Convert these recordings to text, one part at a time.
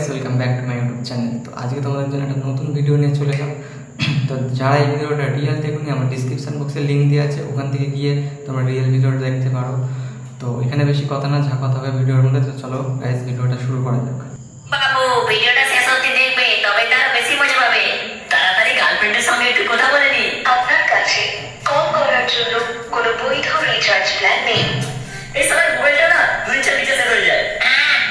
Guys, welcome back to my YouTube channel. তো আজকে তোমাদের জন্য একটা নতুন ভিডিও নিয়ে চলে এলাম। তো যারা এই ভিডিওটা রিয়েল দেখুন, আমার ডিসক্রিপশন বক্সে লিঙ্ক দেওয়া আছে, ওখান থেকে গিয়ে তোমরা রিয়েল ভিডিওটা দেখতে পারো। তো এখানে বেশি কথা না, যা কথা হবে ভিডিওর মধ্যে। তো চলো গাইস, ভিডিওটা শুরু করা যাক। বাবু, ভিডিওটা শেষ অবধি দেখবে, তবে তার বেশি মজা পাবে। তাড়াতাড়ি গার্লফ্রেন্ডের সঙ্গে একটু কথা বলে নি। আপনার কাছে কল করার জন্য কোনো বৈধ রিচার্জ প্ল্যান নেই। এই সময় মোবাইলটা না রিচার্জ হয়ে যায়।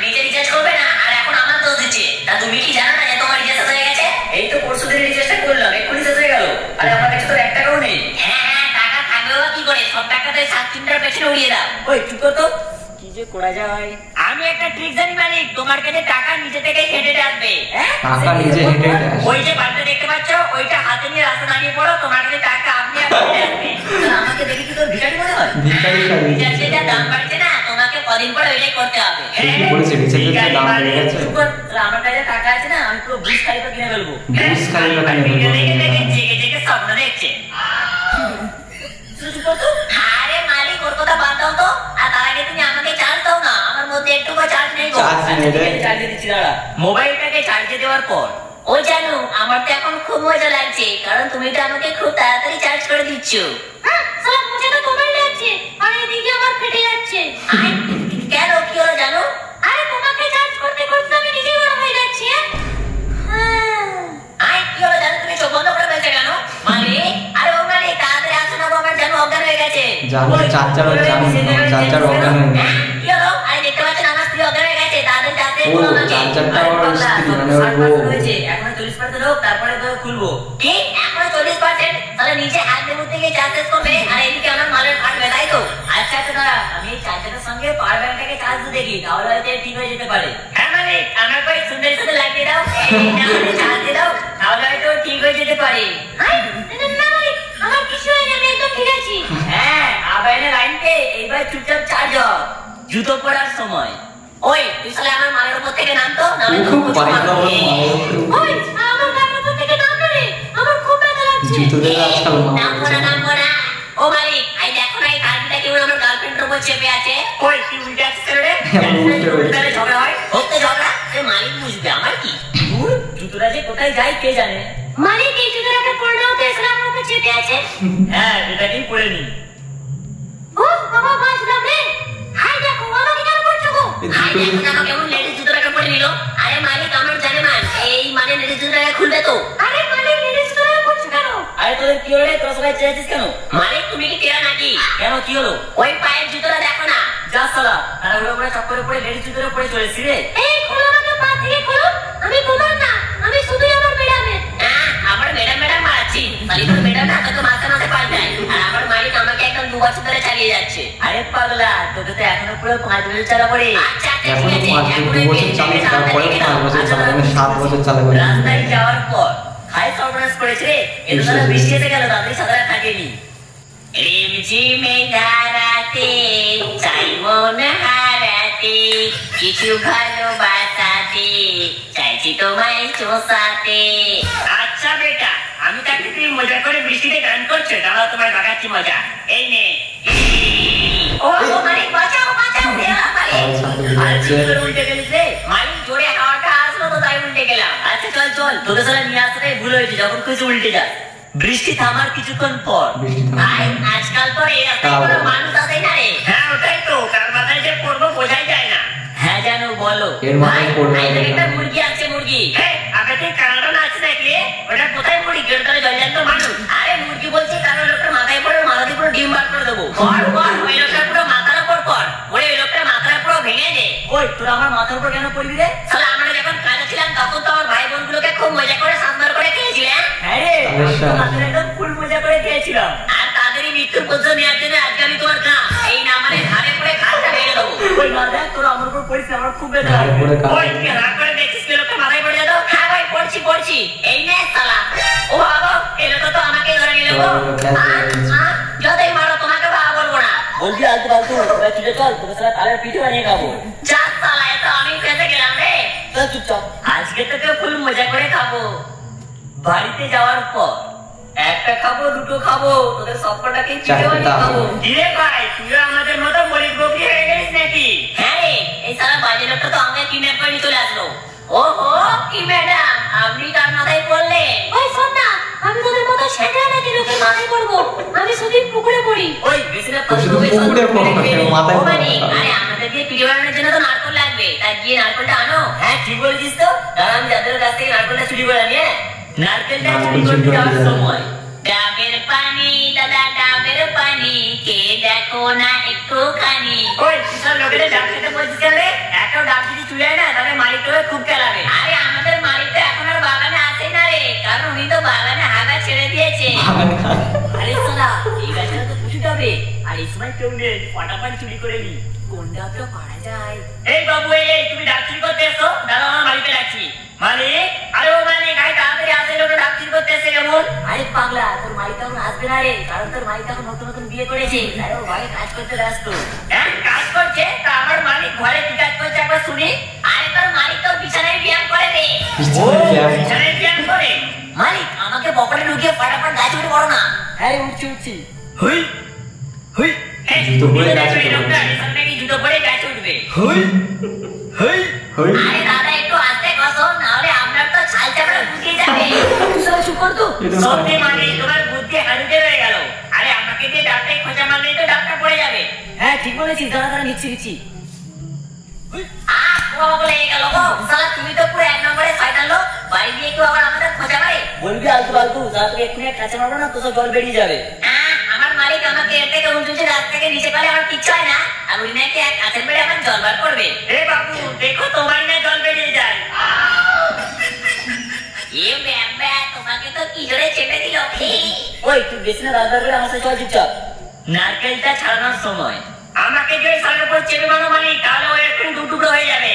নিজে রিচার্জ করবে না, আর এখন আমার দোষ দিচ্ছে। তা তুমি কি জানো না যে তোমার রিচার্জ হয়ে গেছে? এই তো পরশু দিন রিচার্জটা করলাম, এক্ষুনি শেষ হয়ে গেল। আরে আমার কাছে তো 1 টাকাও নেই। হ্যাঁ, টাকা থাকবে বা কি করে? সব টাকাতে সাবস্ক্রিপশনের পেছনে উড়িয়ে দাও। ওই চুপ তো, কি যে করা যায়। আমি একটা ট্রিক জানি মালিক, তোমার কাছে টাকা নিজে থেকে হেঁটে আসবে। টাকা নিজে হেঁটে আসবে? ওই যে বাড়িতে দেখতে পাচ্ছ, ওইটা হাতে নিয়ে রাস্তা দাঁড়িয়ে পড়ো, তোমার কাছে টাকা আপনি হেঁটে আসবে। আমাকে দেখে কি তোর ভিখারি মনে হয়? ভিখারি সব রিচার্জের যা দাম বাড়ছে না, তোমাকে কদিন পরে ওইটাই করতে হবে। কি বলেছে? রিচার্জের দাম বেড়ে গেছে? আমার কাছে টাকা আছে না, আমি পুরো বুঝ খালিফা কিনে ফেলবো। বুর্জ খলিফা কিনে ফেলবো? জেগে জেগে স্বপ্ন দেখছে। আরে মালিক, ওর কথা বাদ দাও তো। আর তার আগে তুমি আমাকে চার্জ দাও না, আমার মধ্যে একটুকু চার্জ নেই। চার্জে দিচ্ছি, দাঁড়া। মোবাইলটাকে চার্জে দেওয়ার পর ও জানো, আমার তো এখন খুব মজা লাগছে, কারণ তুমি তো আমাকে খুব তাড়াতাড়ি চার্জ করে দিচ্ছ। সব মজা তো তোমার লাগছে, আর এদিকে আমার ফেটে যাচ্ছে। কেন, কি হলো জানো? আরে তোমাকে চার্জ করতে করতে আমি নিজে গরম হয়ে যাচ্ছি। কি হলো জানো? তুমি চোখ বন্ধ করে ফেলছো কেন? মালিক, আরে ও মালিক, তাড়াতাড়ি আসো না, আমার জানো অজ্ঞান হয়ে গেছে। জানো চার্জার অজ্ঞান হয়ে গেছে। কি হলো? আরে দেখতে পাচ্ছ না, আমার স্ত্রী অজ্ঞান হয়ে গেছে। তাড়াতাড়ি যাতে ও চার্জারটা ওর স্ত্রী, মানে ওর বউ। এখন 40% হোক, তারপরে তো খুলবো। কি এখন 40%? তাহলে নিচে হাত দিয়ে মুড়তে গিয়ে চার্জ করবে, আর এদিকে আমার মালের ফাটবে, তাই তো? আচ্ছা আচ্ছা, দাঁড়া, আমি এই চার্জারের সঙ্গে পাওয়ার ব্যাংকটাকে চার্জ দিয়ে দেখি, তাহলে হয়তো ঠিক হয়ে যেতে পারে। হ্যাঁ মালিক, আমার ভাই সুন্দর সুন্দর লাগিয়ে দাও, চার্জ দিয়ে দাও, তাহলে হয়তো ঠিক হয়ে যেতে পারে। না মালিক, আমার কিছু হয়নি, আমি একদম ঠিক আছি। হ্যাঁ, আবার এনে লাইনকে এইবার চুপচাপ চার্জ হ, জুতো পরার সময়। ওই তুই সালে আমার মালের উপর থেকে নামতো, নামে খুব ওই আমার গায়ের উপর থেকে নাম রে, আমার খুব ব্যথা লাগছে। জুতো দিয়ে আজকাল নাম না। ও মালিক, আই দেখো না, এই কার্ডটা কেমন আমার গার্লফ্রেন্ডের উপর চেপে আছে। ওই তুই উল্টে আসছিস রে, উল্টে ঝগড়া হয়, হতে ঝগড়া, সে মালিক বুঝবে, আমার কি। দূর, জুতোটা যে কোথায় যায় কে জানে। মালিক, এই জুতোটা পরে নাও তো, এসে আমার উপর চেপে আছে। হ্যাঁ, এটাকেই পরে নি। ও বাবা, বাঁচলাম রে। হাই দেখো, আমাকে কেন পড়ছো গো? হাই দেখো না, কেমন লেডিস জুতোটাকে পরে নিল। আরে মালিক, আমার জানে মান, এই মানে লেডিস জুতোটাকে খুলবে তো। আরে মালিক, লেডিস জুতোটাকে পড়ছো কেন? আরে তোদের কি হলো রে, তোরা সবাই চেয়েছিস কেন? মালিক, তুমি কি তেরা নাকি? কেন, কি হলো? ওই পায়ের জুতোটা দেখো না। যা সালা, আর ওগুলো পরে চক্করে পড়ে লেডিস জুতোটা পরে চলেছি রে। এই খোলো আমাকে, পা থেকে খোলো। আমি তোমার না, আমি শুধুই আমার ম্যাডামের। আমার ম্যাডাম মারাচ্ছি। মালিক তো ম্যাডাম না, তোকে মাঝে মাঝে পাল্টায়। আর আমার মালিক আমাকে একদম 2 বছর ধরে চালিয়ে যাচ্ছে। আরে পাগলা, তোকে তো এখনো পুরো 5 বছর চালা পড়ে। আচ্ছা ঠিক আছে, রাস্তায় যাওয়ার পর হাই সর্বনাশ করেছে রে। এটা তো বৃষ্টি এসে গেল, তাদের সাদা থাকেনি। রিমঝিমে ধারাতে চাই মন হারাতে, কিছু ভালোবাসাতে চাইছি তোমায় চোষাতে। আচ্ছা বেটা, আমি তাকে তুমি মজা করে বৃষ্টিতে গান করছো, দাঁড়াও তোমায় বাগাচ্ছি মজা। এই নে। ও মালিক, বাঁচাও বাঁচাও। উল্টে গেলিস রে মালিক, জোরে হাওয়াটা আসলো তো তাই উল্টে গেলাম। আচ্ছা চল চল, তোদের সাথে নিয়ে আসতে ভুল হয়েছে, যখন খুশি উল্টে যা। বৃষ্টি থামার কিছুক্ষণ পর আজকাল তো এই রাস্তায় কোনো মানুষ আসে না রে। হ্যাঁ ওটাই তো, কার মাথায় যে পড়বো বোঝাই যায় না। হ্যাঁ জানো, বলো। একটা মুরগি আছে, মুরগি। হ্যাঁ, আগে কানাডা না আছে দেখলে, ওটা কোথায় মুরগি? গেড়ে জলজান্ত মানুষ। আরে মুরগি বলছে, কারণ লোকটা মাথায় পড়ে, মাথাতে পুরো ডিম বার করে দেবো। ওই লোকটা পুরো মাথার উপর পর, ওই লোকটা মাথার পুরো ভেঙে দে। ওই তোরা আমার মাথার উপর কেন পড়বি রে? শালা, আমরা যখন কাজে ছিলাম তখন তো আমার ভাই বোন গুলোকে খুব মজা করে সাজবার করে খেয়েছিলাম। হ্যাঁ রে, আমাদের একদম ফুল মজা করে খেয়েছিলাম। আর তাদেরই মৃত্যুর পর্যন্ত নেওয়ার জন্য আজকে আমি তোমার গা এই না মানে ঘাড়ে পড়ে ঘাড়টা ভেঙে দেবো। ওই না দেখ, তোরা আমার উপর পড়িস, আমার খুব ব্যথা লাগে। ওই তুই রাগ করে দেখছিস লোকটা মাথায় পড়ে যেত। হ্যাঁ ভাই, পড়ছি। এই নে শালা। ও বাবা, এই লোক তো আমাকে ধরে নিল গো। যতই মারো, তোমাকে বাবা বলবো না। বলছি আলতু ফালতু, তোরা চুলে চল, তোকে সালা তালের পিঠে বানিয়ে খাবো। যা শালা, এত আমি ফেসে গেলাম রে। চল চুপচাপ, আজকে তোকে ফুল মজা করে খাবো। বাড়িতে যাওয়ার পর একটা খাবো, দুটো খাবো, তোদের সবকটাকে পিঠে বানিয়ে খাবো। ধীরে ভাই, তুইও আমাদের মতো মরিচ বকরি হয়ে গেছিস নাকি? হ্যাঁ রে, এই সারা বাজে লোকটা তো আমাকে কিডন্যাপ করে চলে আসলো। ওহো, করব? আমি শুধু পুকুরে পড়ি। ওই বেশিটা তো শুধু পুকুরে পড়ো, মাথায় ও মানে, পড়ো। আরে আমাদেরকে ভিডিও বানানোর জন্য তো নারকেল লাগবে, তাই গিয়ে নারকেলটা আনো। হ্যাঁ ঠিক বলেছিস তো, দাঁড়া আমি যাদের কাছ থেকে নারকেলটা চুরি করে আনি। নারকেলটা চুরি করতে যাওয়ার সময় ডাবের পানি দাদা, ডাবের পানি কে দেখো না একটুখানি। ওই সব লোকেদের ডাব খেতে বলছিস কেন রে? একটা ডাব যদি চুরি হয় না তাহলে মালিক তোকে খুব খেলাবে। আরে আমাদের মালিক তো এখন আর বাগানে আসে না রে, কারণ উনি তো বাগানে হাগা ছেড়ে দিয়েছে। আরে শালা, এই গাছটা তো প্রচুর ডাবে, আর এই সময় কেউ নেই, ফটাফট চুরি করে নি। কোন ডাবটা পারা যায়? এই বাবু, এই তুমি ডাব চুরি করতে এসো? দাদা আমার মালিককে ডাকছি। মালিক, আরে ও মালিক, আয় তাড়াতাড়ি আসে, লোকটা ডাব চুরি করতে এসে কেমন? আরে পাগলা, তোর মালিক তখন আসবে না রে, কারণ তোর মালিক তখন নতুন নতুন বিয়ে করেছে, তাই ও ঘরে কাজ করতে ব্যস্ত। হ্যাঁ কাজ করছে? তা আমার মালিক ঘরে কি কাজ করছে একবার শুনি। আরে তোর মালিক তো বিছানায় ব্যায়াম করে রে। ও বিছানায় ব্যায়াম করে? মালিক আমাকে পকেটে ঢুকিয়ে ফটাফট গাছ উঠে পড়ো না। হ্যাঁ উঠছি উঠছি। হুই হুই, জুতো পরে গাছে উঠবে। জুতো পরে গাছে উঠবে। হুই হুই হুই। আরে দাদা একটু আস্তে কসো, নাহলে আপনার তো ছাল চামড়া ঢুকে যাবে। তুই সবাই চুপ কর তো। সত্যি মানে তোমার বুদ্ধি হারিয়ে রয়ে গেল। আরে আমাকে দিয়ে ডাবটাই খোঁচা মারলেই তো ডাবটা পড়ে যাবে। হ্যাঁ ঠিক বলেছিস, দাঁড়া দাঁড়া নিচ্ছি নিচ্ছি। তুমি তো পুরো এক নম্বরে শয়তান লোক, বাড়ি দিয়ে কেউ আবার আমাদের খোঁজা মারে। বলবি আলতু ফালতু, যা তোকে এক্ষুনি কাছে মারবো না তো সব জল বেরিয়ে যাবে। আমার মালিক আমাকে এর থেকে উঁচু রাত থেকে নিচে পারে আমার কিচ্ছু হয় না, আর উনি নাকি এক কাছের বেড়ে আমার জল বার করবে। এ বাবু দেখো তোমার না জল বেরিয়ে যায়। এ ব্যাবা, তোমাকে তো কি জোরে চেপে দিল। ওই তুই বেশি না রাজবার করে আমার সাথে চল চুপচাপ। নারকেলটা ছাড়ানোর সময় আমাকে যদি সালের উপর চেপে বানো মালিক, তাহলে ও এক্ষুনি দু টুকরো হয়ে যাবে।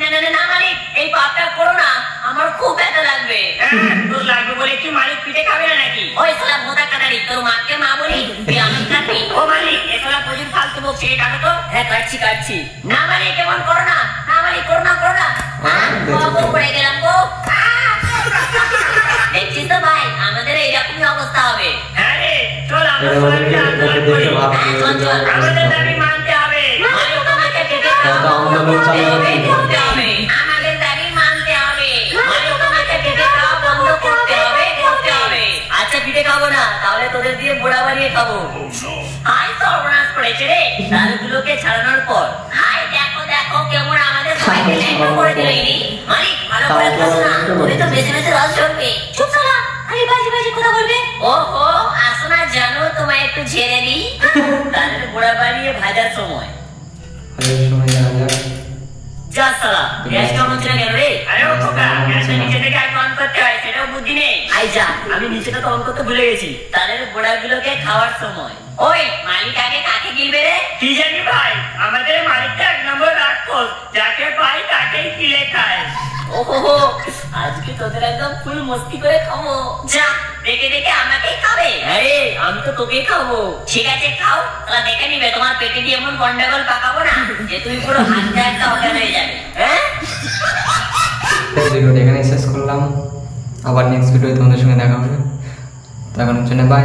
না না না মালিক, এই পাপটা করো না, আমার খুব ব্যথা লাগবে। তোর লাগবে বলে কি মালিক পিঠে খাবে না নাকি? ওই শালা মোটা কাটারি, তোর মাকে মা বলি তুই আমি কাটবি। ও মালিক, এ শালা প্রচুর ফালতু বকছে, কাটো তো। হ্যাঁ কাটছি কাটছি। না মালিক কেমন করো না, না মালিক করো না করো না। পড়ে গেলাম গো। দেখছিস তো ভাই, আমাদের এইরকমই অবস্থা হবে। হ্যাঁ রে চল, আমরা আমাদের দাবি মানতে হবে। আমাদের দাবি মানতে হবে। বন্ধ করতে হবে করতে হবে। আচ্ছা পিঠে খাবো না, তাহলে তোদের দিয়ে বোড়া বানিয়ে খাবো। হাই সর্বনাশ করেছে রে দালগুলোকে ছাড়ানোর পর। হাই দেখো দেখো কেমন আমাদের সবাইকে ল্যাংটো করে দিল। মালিক ভালো করে খাস না, তুমি তো বেশি বেশি রস ঝরবে। চুপ শালা, আরে বাজি বাজি কথা বলবে। ওহো আসো না জানো, তোমায় একটু ঝেড়ে দিই। তাদের বোড়া বানিয়ে ভাজার সময় যা শালা, গ্যাস কেমন হচ্ছে না কেন রে? আরে ও খোকা, গ্যাসটা নিচে থেকে আগে অন করতে হয়, সেটাও বুদ্ধি নেই। আই যা, আমি নিচেটা তো অন করতে ভুলে গেছি। তাদের বোড়াগুলোকে খাওয়ার সময় ওই মালিক আগে কাকে গিলবে রে? কি জানি ভাই, আমাদের মালিকটা এক নম্বর রাক্ষস, যাকে পাই তাকেই গিলে খায়। ওহো আজকে তোদের একদম ফুল মস্তি করে খাবো। যা দেখে দেখে আমাকেই খাবে? আরে আমি তো তোকেই খাবো। ঠিক আছে খাও, তাহলে দেখে নিবে তোমার পেটে দিয়ে এমন গন্ডগোল পাকাবো না যে তুমি পুরো হাত একটা অজ্ঞান হয়ে যাবে। হ্যাঁ ভিডিওটা এখানে শেষ করলাম, আবার নেক্সট ভিডিও তোমাদের সঙ্গে দেখা হবে। তখন জন্য বাই।